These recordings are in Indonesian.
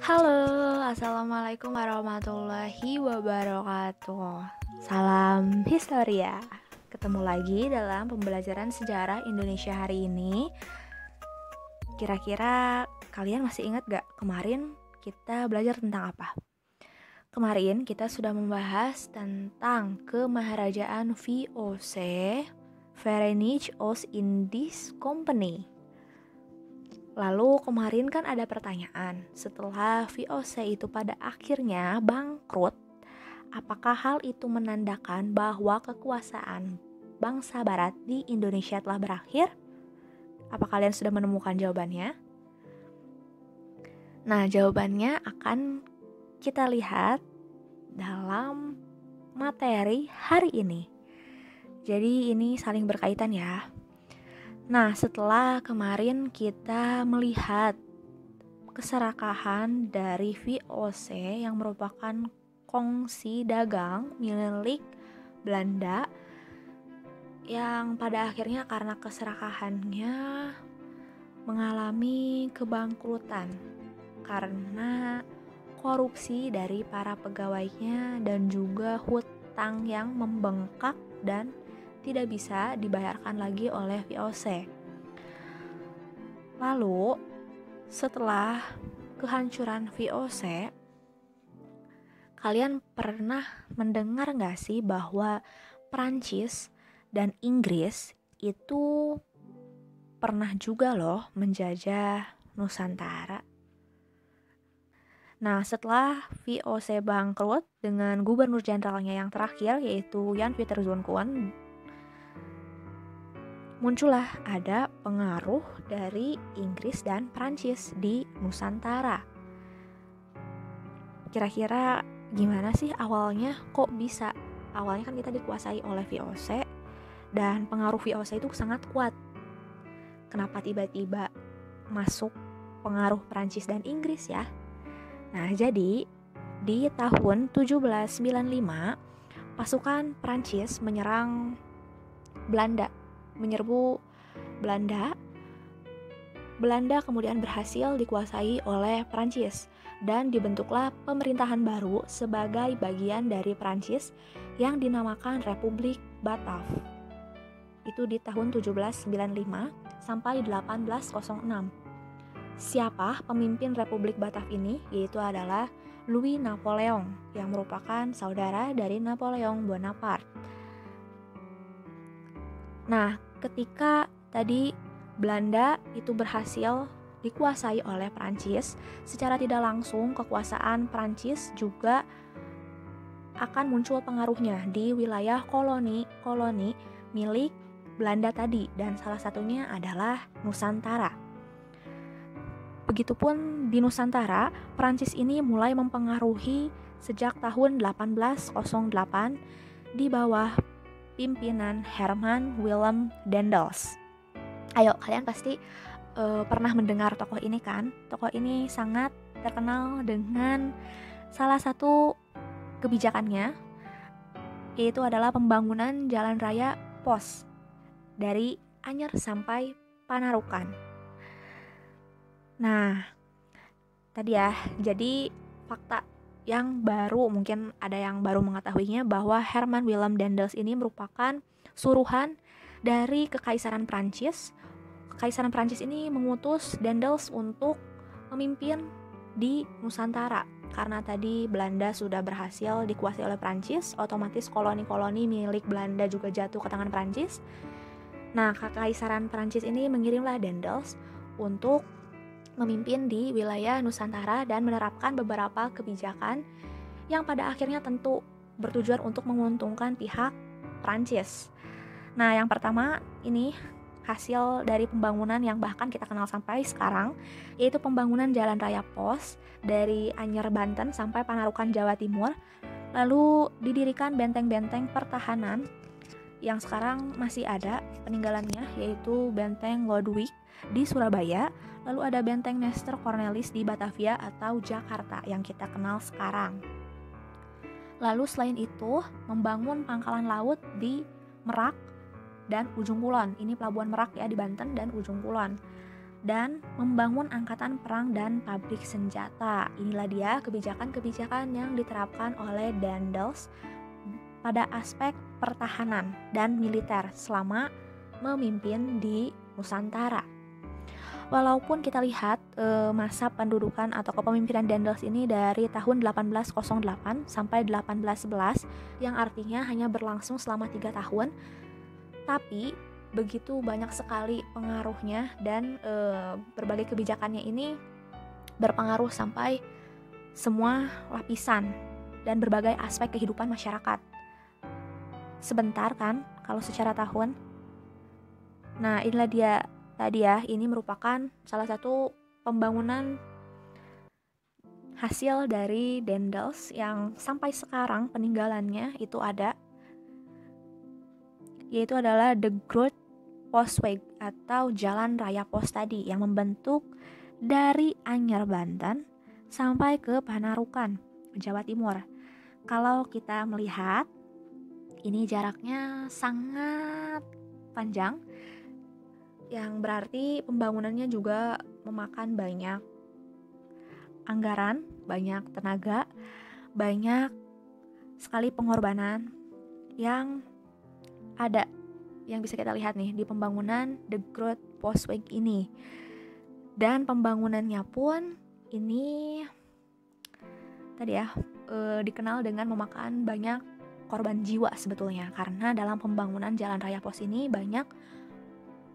Halo, assalamualaikum warahmatullahi wabarakatuh. Salam historia. Ketemu lagi dalam pembelajaran sejarah Indonesia hari ini. Kira-kira kalian masih ingat gak kemarin kita belajar tentang apa? Kemarin kita sudah membahas tentang kemaharajaan VOC, Verenigde Oost-Indisch Company. Lalu kemarin kan ada pertanyaan, setelah VOC itu pada akhirnya bangkrut, apakah hal itu menandakan bahwa kekuasaan bangsa barat di Indonesia telah berakhir? Apa kalian sudah menemukan jawabannya? Nah, jawabannya akan kita lihat dalam materi hari ini. Jadi ini saling berkaitan ya. Nah, setelah kemarin kita melihat keserakahan dari VOC yang merupakan kongsi dagang milik Belanda yang pada akhirnya karena keserakahannya mengalami kebangkrutan karena korupsi dari para pegawainya dan juga hutang yang membengkak dan tidak bisa dibayarkan lagi oleh VOC. Lalu, setelah kehancuran VOC, kalian pernah mendengar gak sih bahwa Prancis dan Inggris itu pernah juga loh menjajah Nusantara? Nah, setelah VOC bangkrut dengan gubernur jenderalnya yang terakhir yaitu Jan Pieter Zoon Koen, muncullah ada pengaruh dari Inggris dan Prancis di Nusantara. Kira-kira gimana sih awalnya? Kok bisa? Awalnya kan kita dikuasai oleh VOC dan pengaruh VOC itu sangat kuat. Kenapa tiba-tiba masuk pengaruh Prancis dan Inggris ya? Nah, jadi di tahun 1795 pasukan Prancis menyerbu Belanda. Belanda kemudian berhasil dikuasai oleh Prancis dan dibentuklah pemerintahan baru sebagai bagian dari Prancis yang dinamakan Republik Batav. Itu di tahun 1795 sampai 1806. Siapa pemimpin Republik Batav ini? Yaitu adalah Louis Napoleon yang merupakan saudara dari Napoleon Bonaparte. Nah, ketika tadi Belanda itu berhasil dikuasai oleh Prancis, secara tidak langsung kekuasaan Prancis juga akan muncul pengaruhnya di wilayah koloni milik Belanda tadi, dan salah satunya adalah Nusantara. Begitupun di Nusantara, Prancis ini mulai mempengaruhi sejak tahun 1808 di bawah pimpinan Herman Willem Daendels. Ayo, kalian pasti pernah mendengar tokoh ini kan? Tokoh ini sangat terkenal dengan salah satu kebijakannya, yaitu adalah pembangunan jalan raya pos dari Anyer sampai Panarukan. Nah, tadi ya, jadi fakta yang baru, mungkin ada yang baru mengetahuinya, bahwa Herman Willem Daendels ini merupakan suruhan dari Kekaisaran Prancis. Kekaisaran Prancis ini mengutus Daendels untuk memimpin di Nusantara. Karena tadi Belanda sudah berhasil dikuasai oleh Prancis, otomatis koloni-koloni milik Belanda juga jatuh ke tangan Prancis. Nah, Kekaisaran Prancis ini mengirimlah Daendels untuk memimpin di wilayah Nusantara dan menerapkan beberapa kebijakan yang pada akhirnya tentu bertujuan untuk menguntungkan pihak Prancis. Nah, yang pertama ini hasil dari pembangunan yang bahkan kita kenal sampai sekarang, yaitu pembangunan jalan raya pos dari Anyer Banten sampai Panarukan Jawa Timur. Lalu didirikan benteng-benteng pertahanan yang sekarang masih ada peninggalannya, yaitu Benteng Lodewijk di Surabaya. Lalu ada Benteng Nestor Cornelis di Batavia atau Jakarta yang kita kenal sekarang. Lalu selain itu membangun pangkalan laut di Merak dan Ujung Kulon. Ini Pelabuhan Merak ya di Banten dan Ujung Kulon. dan membangun angkatan perang dan pabrik senjata. Inilah dia kebijakan-kebijakan yang diterapkan oleh Daendels pada aspek pertahanan dan militer selama memimpin di Nusantara. Walaupun kita lihat masa pendudukan atau kepemimpinan Daendels ini dari tahun 1808 sampai 1811 yang artinya hanya berlangsung selama 3 tahun, tapi begitu banyak sekali pengaruhnya dan berbagai kebijakannya ini berpengaruh sampai semua lapisan dan berbagai aspek kehidupan masyarakat. Sebentar kan kalau secara tahun. Nah, inilah dia tadi ya, ini merupakan salah satu pembangunan hasil dari Daendels yang sampai sekarang peninggalannya itu ada, yaitu adalah The Groot Postweg atau Jalan Raya Pos tadi yang membentuk dari Anyer, Banten sampai ke Panarukan, Jawa Timur. Kalau kita melihat, ini jaraknya sangat panjang, yang berarti pembangunannya juga memakan banyak anggaran, banyak tenaga, banyak sekali pengorbanan yang ada, yang bisa kita lihat nih di pembangunan The Groot Postweg ini. Dan pembangunannya pun ini tadi ya dikenal dengan memakan banyak korban jiwa sebetulnya, karena dalam pembangunan Jalan Raya Pos ini banyak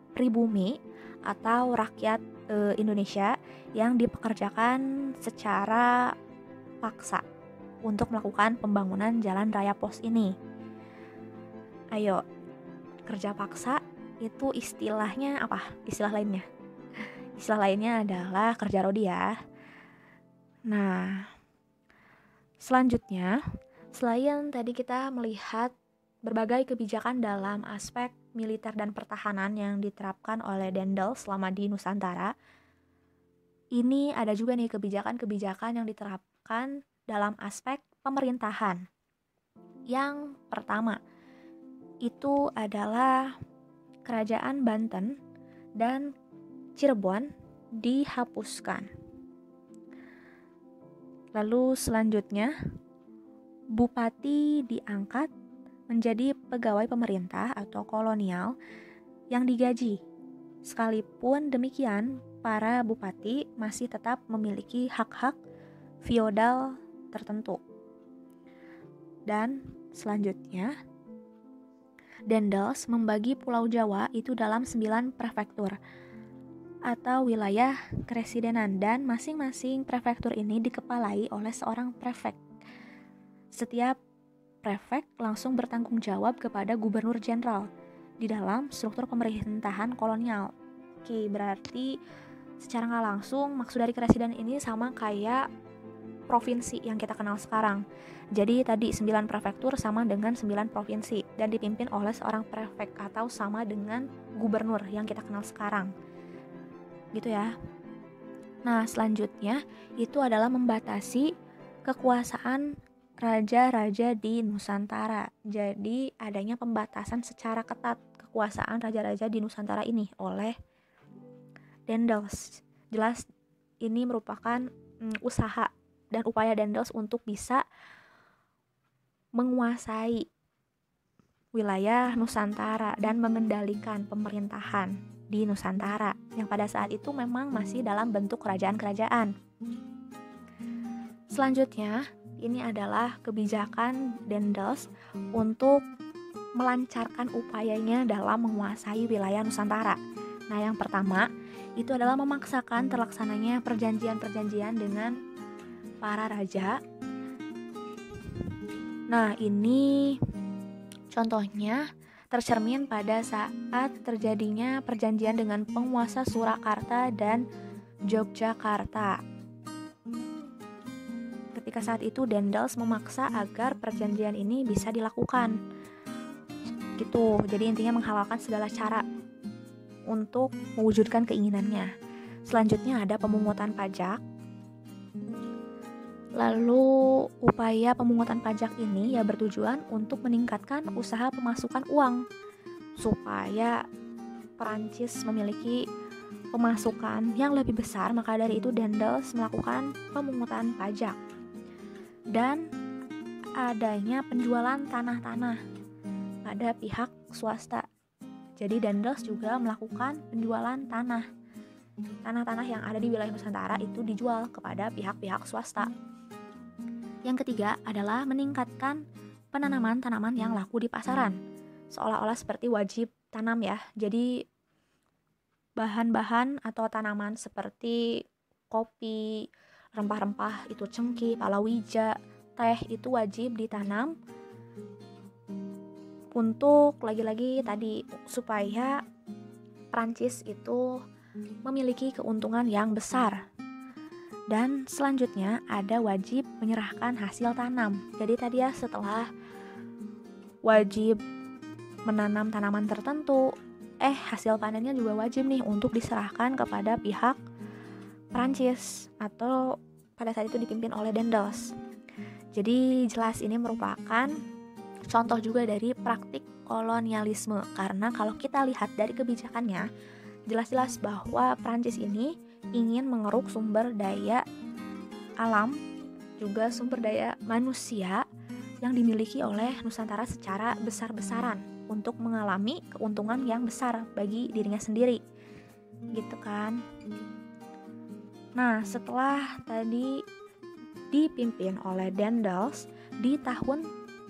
pribumi atau rakyat Indonesia yang dipekerjakan secara paksa untuk melakukan pembangunan Jalan Raya Pos ini. Ayo, kerja paksa itu istilahnya apa? Istilah lainnya? Istilah lainnya adalah kerja rodi ya. Nah, selanjutnya, selain tadi kita melihat berbagai kebijakan dalam aspek militer dan pertahanan yang diterapkan oleh Daendels selama di Nusantara, ini ada juga nih kebijakan-kebijakan yang diterapkan dalam aspek pemerintahan. Yang pertama, itu adalah Kerajaan Banten dan Cirebon dihapuskan. Lalu selanjutnya, bupati diangkat menjadi pegawai pemerintah atau kolonial yang digaji. Sekalipun demikian, para bupati masih tetap memiliki hak-hak feodal tertentu. Dan selanjutnya, Daendels membagi Pulau Jawa itu dalam 9 prefektur atau wilayah keresidenan, dan masing-masing prefektur ini dikepalai oleh seorang prefek. Setiap prefek langsung bertanggung jawab kepada gubernur jenderal di dalam struktur pemerintahan kolonial. Oke, berarti secara nggak langsung maksud dari keresiden ini sama kayak provinsi yang kita kenal sekarang. Jadi tadi 9 prefektur sama dengan 9 provinsi dan dipimpin oleh seorang prefek atau sama dengan gubernur yang kita kenal sekarang. Gitu ya. Nah, selanjutnya itu adalah membatasi kekuasaan raja-raja di Nusantara. Jadi adanya pembatasan secara ketat kekuasaan raja-raja di Nusantara ini oleh Daendels. Jelas ini merupakan usaha dan upaya Daendels untuk bisa menguasai wilayah Nusantara dan mengendalikan pemerintahan di Nusantara yang pada saat itu memang masih dalam bentuk kerajaan-kerajaan. Selanjutnya, ini adalah kebijakan Daendels untuk melancarkan upayanya dalam menguasai wilayah Nusantara. Nah, yang pertama itu adalah memaksakan terlaksananya perjanjian-perjanjian dengan para raja. Nah, ini contohnya tercermin pada saat terjadinya perjanjian dengan penguasa Surakarta dan Yogyakarta. Ketika saat itu Daendels memaksa agar perjanjian ini bisa dilakukan. Gitu. Jadi intinya menghalalkan segala cara untuk mewujudkan keinginannya. Selanjutnya ada pemungutan pajak. Lalu upaya pemungutan pajak ini ya bertujuan untuk meningkatkan usaha pemasukan uang supaya Perancis memiliki pemasukan yang lebih besar, maka dari itu Daendels melakukan pemungutan pajak dan adanya penjualan tanah-tanah pada pihak swasta. Jadi Daendels juga melakukan penjualan tanah-tanah yang ada di wilayah Nusantara itu dijual kepada pihak-pihak swasta. Yang ketiga adalah meningkatkan penanaman tanaman yang laku di pasaran, seolah-olah seperti wajib tanam ya. Jadi bahan-bahan atau tanaman seperti kopi, rempah-rempah itu cengkeh, palawija, teh itu wajib ditanam untuk lagi-lagi tadi supaya Prancis itu memiliki keuntungan yang besar. Dan selanjutnya ada wajib menyerahkan hasil tanam. Jadi tadi ya, setelah wajib menanam tanaman tertentu, hasil panennya juga wajib nih untuk diserahkan kepada pihak Prancis atau pada saat itu dipimpin oleh Daendels. Jadi jelas ini merupakan contoh juga dari praktik kolonialisme, karena kalau kita lihat dari kebijakannya, jelas-jelas bahwa Prancis ini ingin mengeruk sumber daya alam, juga sumber daya manusia yang dimiliki oleh Nusantara secara besar-besaran untuk mengalami keuntungan yang besar bagi dirinya sendiri, gitu kan. Nah, setelah tadi dipimpin oleh Daendels di tahun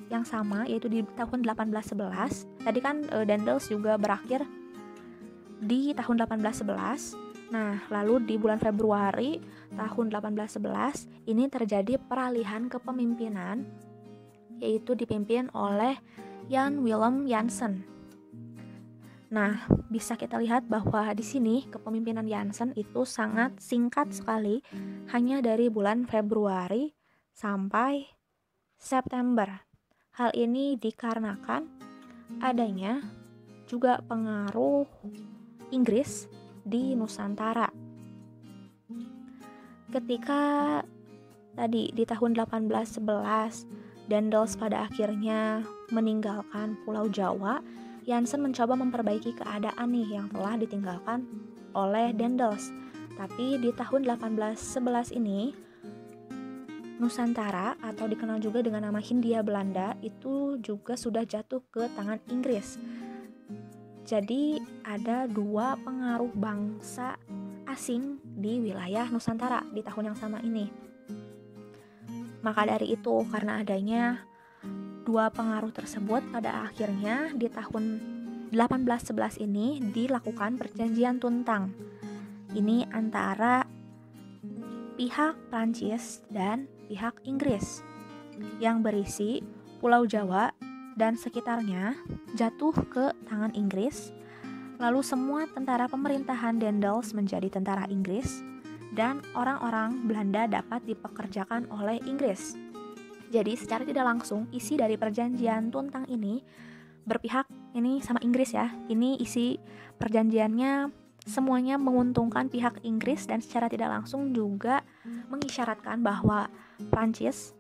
yang sama, yaitu di tahun 1811. Tadi kan Daendels juga berakhir di tahun 1811. Nah, lalu di bulan Februari tahun 1811 ini terjadi peralihan kepemimpinan, yaitu dipimpin oleh Jan Willem Jansen. Nah, bisa kita lihat bahwa di sini kepemimpinan Jansen itu sangat singkat sekali, hanya dari bulan Februari sampai September. Hal ini dikarenakan adanya juga pengaruh Inggris di Nusantara. Ketika tadi di tahun 1811 Daendels pada akhirnya meninggalkan Pulau Jawa, Jansen mencoba memperbaiki keadaan nih yang telah ditinggalkan oleh Daendels. Tapi di tahun 1811 ini Nusantara atau dikenal juga dengan nama Hindia Belanda itu juga sudah jatuh ke tangan Inggris. Jadi ada dua pengaruh bangsa asing di wilayah Nusantara di tahun yang sama ini. Maka dari itu, karena adanya dua pengaruh tersebut, pada akhirnya di tahun 1811 ini dilakukan perjanjian Tuntang. Ini antara pihak Prancis dan pihak Inggris yang berisi Pulau Jawa dan sekitarnya jatuh ke tangan Inggris. Lalu semua tentara pemerintahan Daendels menjadi tentara Inggris dan orang-orang Belanda dapat dipekerjakan oleh Inggris. Jadi secara tidak langsung isi dari perjanjian Tuntang ini berpihak ini sama Inggris ya. Ini isi perjanjiannya semuanya menguntungkan pihak Inggris dan secara tidak langsung juga mengisyaratkan bahwa Prancis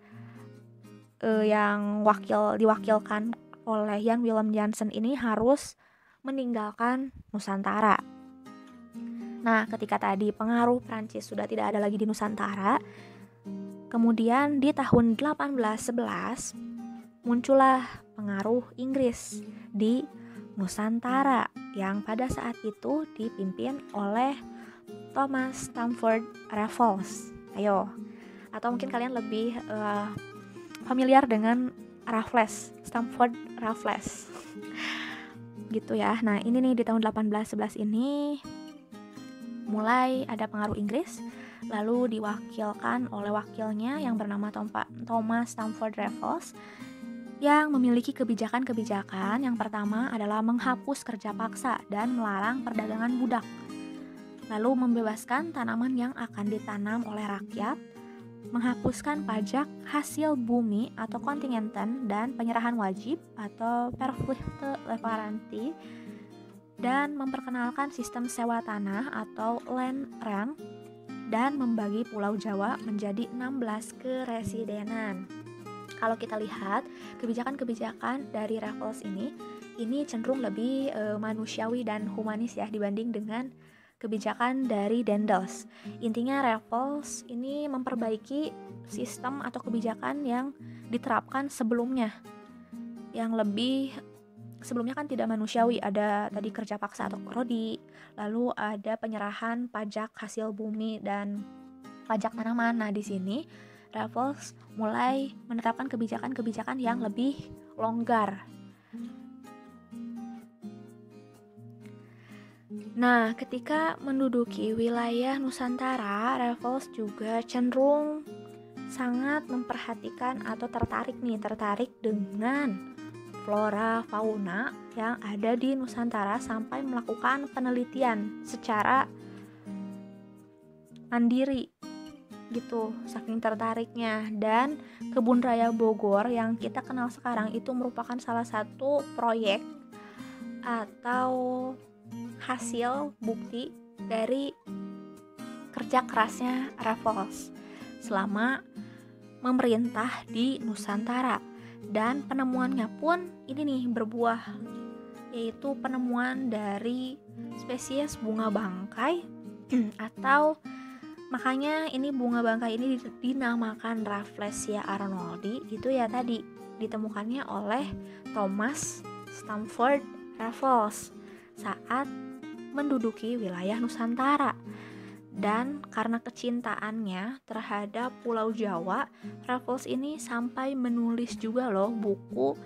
yang diwakilkan oleh Jan Willem Jansen ini harus meninggalkan Nusantara. Nah, ketika tadi pengaruh Prancis sudah tidak ada lagi di Nusantara, kemudian di tahun 1811 muncullah pengaruh Inggris di Nusantara yang pada saat itu dipimpin oleh Thomas Stamford Raffles. Atau mungkin kalian lebih familiar dengan Raffles, Stamford Raffles. Gitu ya. Nah, ini nih di tahun 1811 ini mulai ada pengaruh Inggris, lalu diwakilkan oleh wakilnya yang bernama Thomas Stamford Raffles yang memiliki kebijakan-kebijakan. Yang pertama adalah menghapus kerja paksa dan melarang perdagangan budak, lalu membebaskan tanaman yang akan ditanam oleh rakyat, menghapuskan pajak hasil bumi atau kontingenten dan penyerahan wajib atau verplichte leverantie, dan memperkenalkan sistem sewa tanah atau land rent, dan membagi Pulau Jawa menjadi 16 keresidenan. Kalau kita lihat kebijakan-kebijakan dari Raffles ini cenderung lebih manusiawi dan humanis ya dibanding dengan kebijakan dari Daendels. Intinya Raffles ini memperbaiki sistem atau kebijakan yang diterapkan sebelumnya, yang lebih sebelumnya kan tidak manusiawi. Ada tadi kerja paksa atau krodi, lalu ada penyerahan pajak hasil bumi dan pajak tanaman. Nah, di sini Raffles mulai menerapkan kebijakan-kebijakan yang lebih longgar. Nah, ketika menduduki wilayah Nusantara, Raffles juga cenderung sangat memperhatikan atau tertarik dengan flora fauna yang ada di Nusantara sampai melakukan penelitian secara mandiri gitu, saking tertariknya. Dan Kebun Raya Bogor yang kita kenal sekarang itu merupakan salah satu proyek atau hasil bukti dari kerja kerasnya Raffles selama memerintah di Nusantara. Dan penemuannya pun ini nih berbuah, yaitu penemuan dari spesies bunga bangkai atau makanya ini bunga bangkai ini dinamakan Rafflesia arnoldi. Itu ya tadi ditemukannya oleh Thomas Stamford Raffles saat menduduki wilayah Nusantara. Dan karena kecintaannya terhadap Pulau Jawa, Raffles ini sampai menulis juga loh buku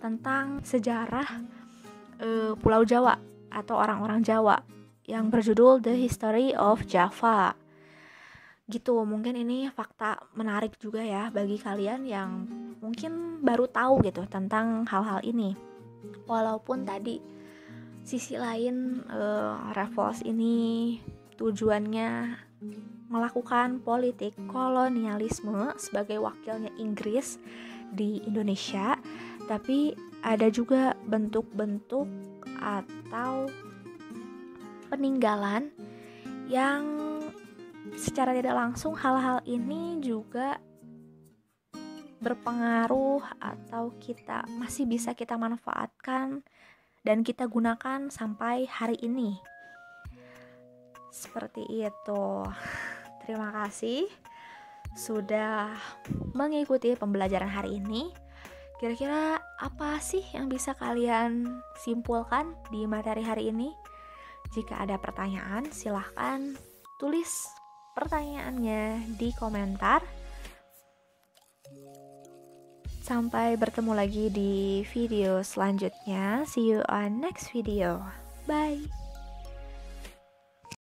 tentang sejarah Pulau Jawa atau orang-orang Jawa yang berjudul The History of Java. Gitu, mungkin ini fakta menarik juga ya bagi kalian yang mungkin baru tahu gitu tentang hal-hal ini. Walaupun tadi sisi lain Raffles ini tujuannya melakukan politik kolonialisme sebagai wakilnya Inggris di Indonesia, tapi ada juga bentuk-bentuk atau peninggalan yang secara tidak langsung hal-hal ini juga berpengaruh atau kita masih bisa kita manfaatkan dan kita gunakan sampai hari ini. Seperti itu. Terima kasih sudah mengikuti pembelajaran hari ini. Kira-kira apa sih yang bisa kalian simpulkan di materi hari ini? Jika ada pertanyaan, silahkan tulis pertanyaannya di komentar. Sampai bertemu lagi di video selanjutnya. See you on next video. Bye.